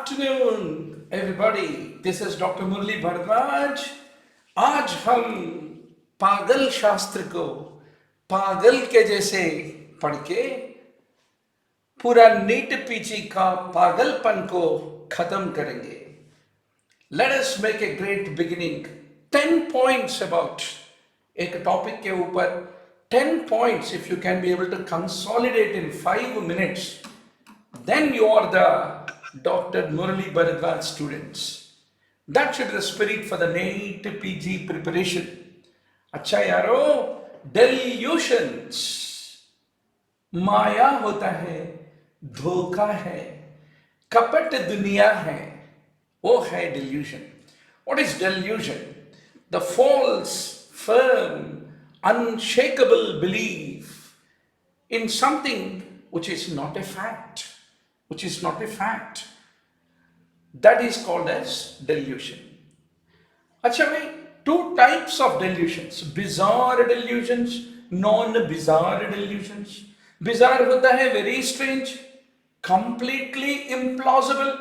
afternoon, everybody. This is Dr. Murli Bharadwaj. आज हम पागल शास्त्र को पागल के जैसे पढ़ के पूरा नीट पीजी का पागलपन को खत्म करेंगे. Let us make a great beginning. 10 points about एक टॉपिक के ऊपर 10 points. If you can be able to consolidate in 5 minutes, then you are the Dr. Murli Bharadwaj students. That should be the spirit for the NEET PG preparation. अच्छा यारो, delusions माया होता है, धोखा है, कपट दुनिया है, वो है delusion. What is delusion? The false, firm, unshakable belief in something which is not a fact. That is called as delusion. अच्छा भाई, two types of delusions: bizarre delusions, non-bizarre delusions. Bizarre होता है very strange, completely implausible.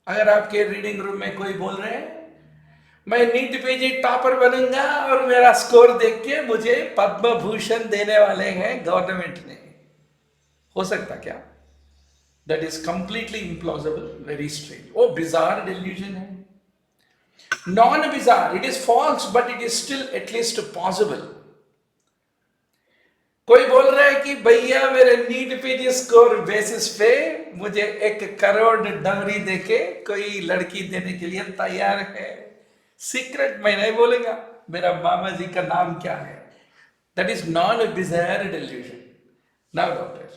अगर आपके reading room में कोई बोल रहे हैं मैं नीट पीजी टॉपर बनूंगा और मेरा स्कोर देख के मुझे पद्म भूषण देने वाले हैं गवर्नमेंट ने, हो सकता क्या? That is completely implausible, very strange. Oh, bizarre delusion है. Non-bizarre, it is false, but it is still at least possible. कोई बोल रहा है कि भैया मेरे नीट पीजी स्कोर बेसिस पे मुझे 1 करोड़ डंगरी देके कोई लड़की देने के लिए तैयार है. सीक्रेट मैं नहीं बोलेगा, मेरा मामा जी का नाम क्या है. That is non-bizarre delusion. Now, doctor,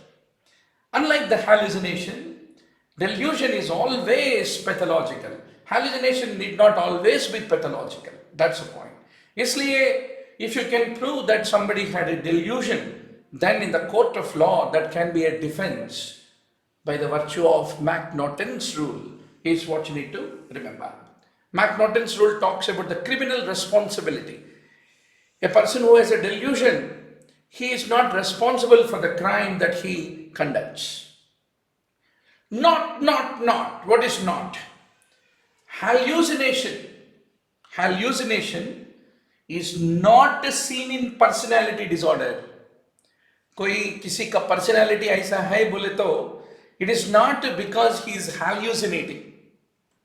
unlike the hallucination, delusion is always pathological. Hallucination need not always be pathological. That's the point. इसलिए, if you can prove that somebody had a delusion, then in the court of law, that can be a defense by the virtue of McNaughton's rule, is what you need to remember. McNaughton's rule talks about the criminal responsibility. A person who has a delusion, he is not responsible for the crime that he conducts. Not. What is not? Hallucination. Hallucination is not seen in personality disorder. कोई किसी का personality ऐसा है बोले तो it is not because he is hallucinating.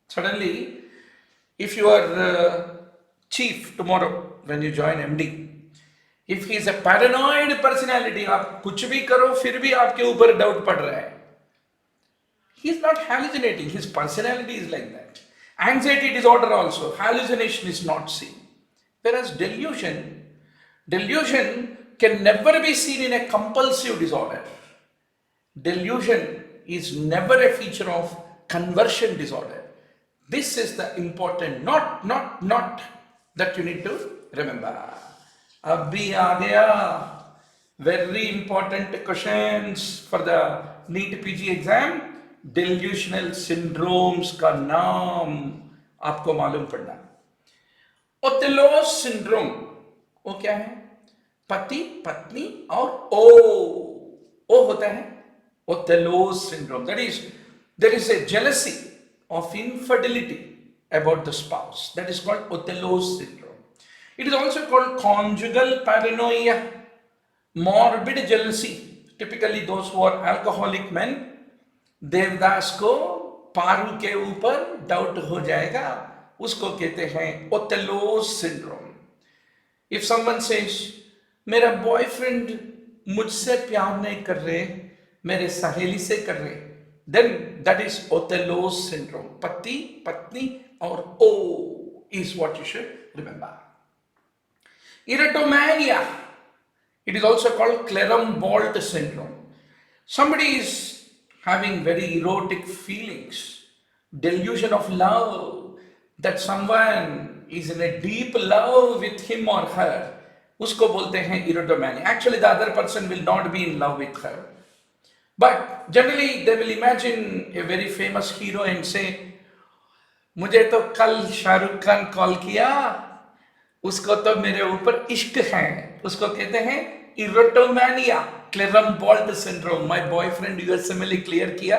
Suddenly, if you are chief tomorrow when you join MD, if he is a paranoid personality, आप कुछ भी करो फिर भी आपके ऊपर डाउट पड़ रहा है. He is not hallucinating. His personality is like that. Anxiety disorder also, hallucination is not seen. Whereas delusion can never be seen in a compulsive disorder. Delusion is never a feature of conversion disorder. This is the important not that you need to remember. Abhi aa gaya. Very important questions for the NEET PG exam. Delusional syndromes का नाम आपको मालूम पड़ना. Othello syndrome, वो क्या है? पति पत्नी और ओ होता है Othello syndrome. That is, there is a jealousy of infidelity about the spouse. That is called Othello syndrome. It is also called conjugal paranoia, morbid jealousy. Typically those who are alcoholic men, Devdas को पारू के ऊपर doubt हो जाएगा, उसको कहते हैं Othello syndrome. If someone says मेरा boyfriend मुझसे प्यार नहीं कर रहे, मेरे सहेली से कर रहे, then that is Othello syndrome. पति पत्नी और O is what you should remember. Erotomania. It is also called Clermont syndrome. Somebody is having very erotic feelings, delusion of love, that someone is in a deep love with him or her. उसको बोलते हैं erotomania. Actually, the other person will not be in love with her. But generally, they will imagine a very famous hero and say, मुझे तो कल Shahrukh Khan call किया, उसको तो मेरे ऊपर इश्क है. उसको कहते हैं erotomania. Clermont syndrome. My boyfriend USMLE clear किया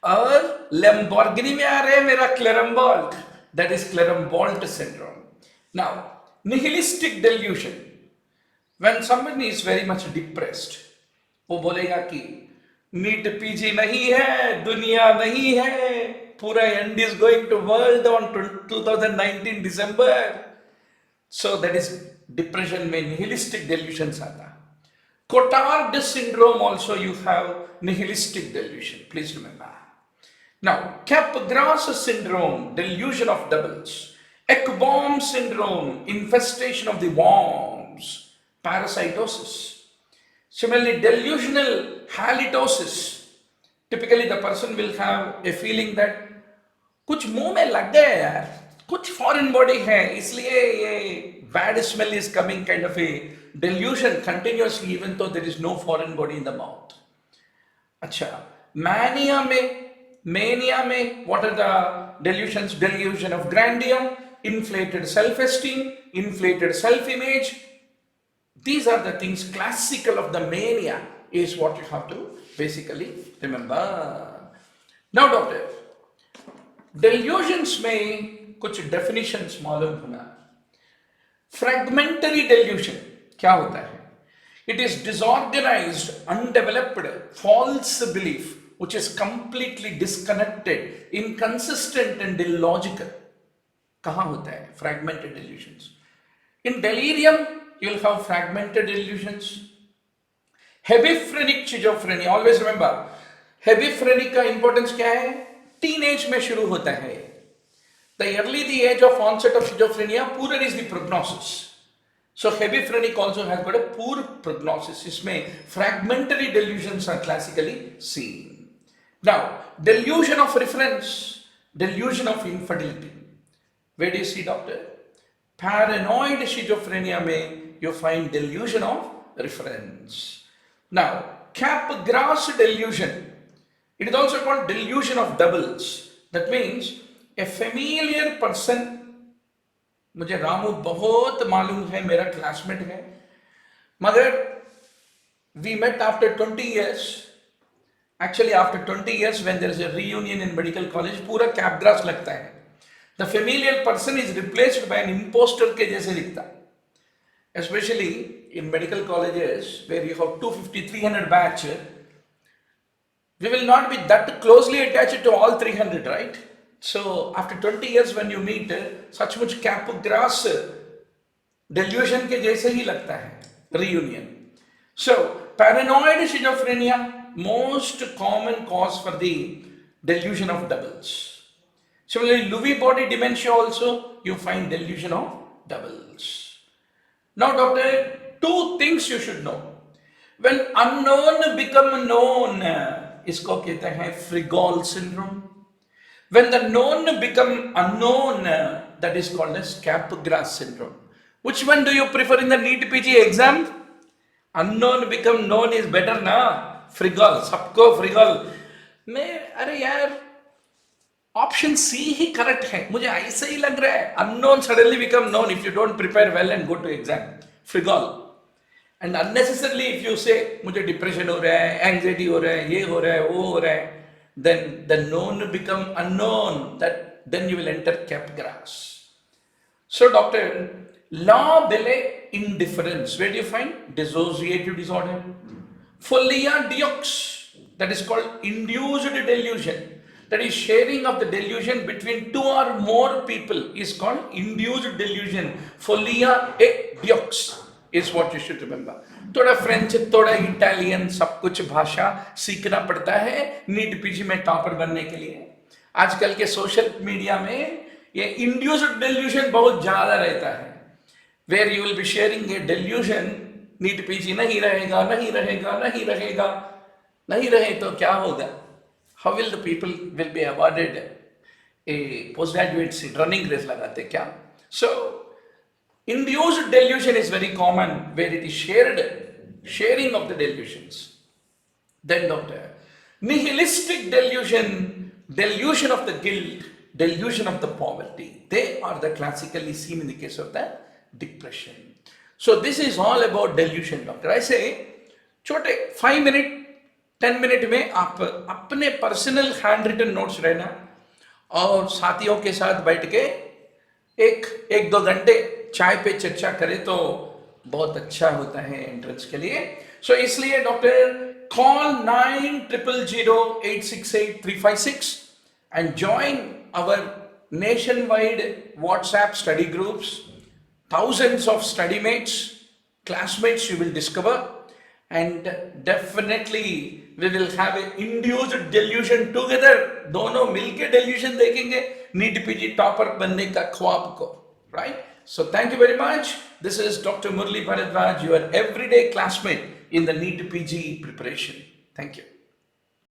और लैम्बोर्गिनी में आ रहे हैं मेरा Clerambault, that is Clerambault syndrome. Now nihilistic delusion, when someone is very much depressed, वो बोलेगा कि नीट पीजी नहीं है, दुनिया नहीं है, पूरा end is going to world on 2019 December. So that is depression में निहिलिस्टिक डेल्यूशंस आता. Cotard syndrome also you have nihilistic delusion, please remember. Now, Capgras syndrome, delusion of doubles. Ekbom syndrome, infestation of the worms, parasitosis. Similarly, delusional halitosis. Typically, the person will have a feeling that कुछ मुंह में लग गया यार, कुछ foreign body है, इसलिए ये bad smell is coming, kind of A delusion continuously even though there is no foreign body in the mouth. अच्छा, mania में what are the delusions? Delusion of grandeur, inflated self-esteem, inflated self-image. These are the things classical of the mania is what you have to basically remember. Now doctor, delusions में कुछ definitions मालूम होना. Fragmentary delusion क्या होता है? It is disorganized, undeveloped, false belief which is completely disconnected, inconsistent and illogical. कहाँ होता है fragmented delusions? In delirium you will have fragmented delusions. Hebephrenic schizophrenia, always remember hebephrenic का importance क्या है? Teenage में शुरू होता है. The early the age of onset of schizophrenia, poorer is the prognosis. So hebephrenic also has got a poor prognosis. इसमें fragmentary delusions are classically seen. Now, delusion of reference, delusion of infidelity. Where do you see, doctor? Paranoid schizophrenia में you find delusion of reference. Now, Capgras delusion. It is also called delusion of doubles. That means a familiar person, मुझे रामू बहुत मालूम है, मेरा classmate है, मगर we met after 20 years. Actually after 20 years when there is a reunion in medical college, पूरा कैपग्रास लगता है. The familiar person is replaced by an imposter के जैसे दिखता. Especially in medical colleges where you have 250-300 batch, we will not be that closely attached to all 300, right? So after 20 years when you meet, सचमुच कैपग्रास delusion के जैसे ही लगता है reunion. So paranoid schizophrenia, most common cause for the delusion of doubles. Similarly, Lewy body dementia also you find delusion of doubles. Now doctor, two things you should know. When unknown become known, इसको कहते हैं Frigol syndrome. When the known become unknown, that is called as Capgras syndrome. Which one do you prefer in the NEET PG exam? Unknown become known is better ना? Frigol, सबको Frigol. मैं अरे यार option C ही correct है, मुझे ऐसे ही लग रहा है. Unknown suddenly become known if you don't prepare well and go to exam. Frigol. And unnecessarily if you say मुझे डिप्रेशन हो रहा है, एंग्जाइटी हो रहा है, ये हो रहा है, वो हो रहा है, then the known become unknown, that then you will enter Capgras. So doctor, labile indifference, where do you find? Dissociative disorder. Folia diox, that is called induced delusion, that is sharing of the delusion between two or more people is called induced delusion. Folia diox is what you should remember. थोड़ा French, थोड़ा Italian, सब कुछ भाषा सीखना पड़ता है NEET PG में topper बनने के लिए. आजकल के सोशल मीडिया में ये इंड्यूस्ड डेल्यूशन बहुत ज्यादा रहता है, where you will be sharing a delusion, NEET PG नहीं रहेगा, नहीं रहेगा, नहीं रहेगा, नहीं रहे तो क्या होगा? How will the people will be awarded a post graduate seat? Running race लगाते क्या? सो induced delusion is very common where it is sharing of the delusions. Then doctor, nihilistic delusion, delusion of the guilt, delusion of the poverty, they are the classically seen in the case of the depression. So this is all about delusion, doctor. I say, chote 5 minute 10 minute में आप अपने personal hand written notes रहना और साथियों के साथ बैठ के एक दो घंटे चाय पे चर्चा करें तो बहुत अच्छा होता है एंट्रेंस के लिए. सो इसलिए doctor call 9000868356 and join our nationwide WhatsApp study groups. Thousands of study mates, classmates you will discover, and definitely we will have a induced delusion together. दोनों मिलके delusion देखेंगे नीट पीजी टॉपर बनने का ख्वाब को, right? So thank you very much. This is Dr. Murli Bharadwaj, your everyday classmate in the NEET PG preparation. Thank you.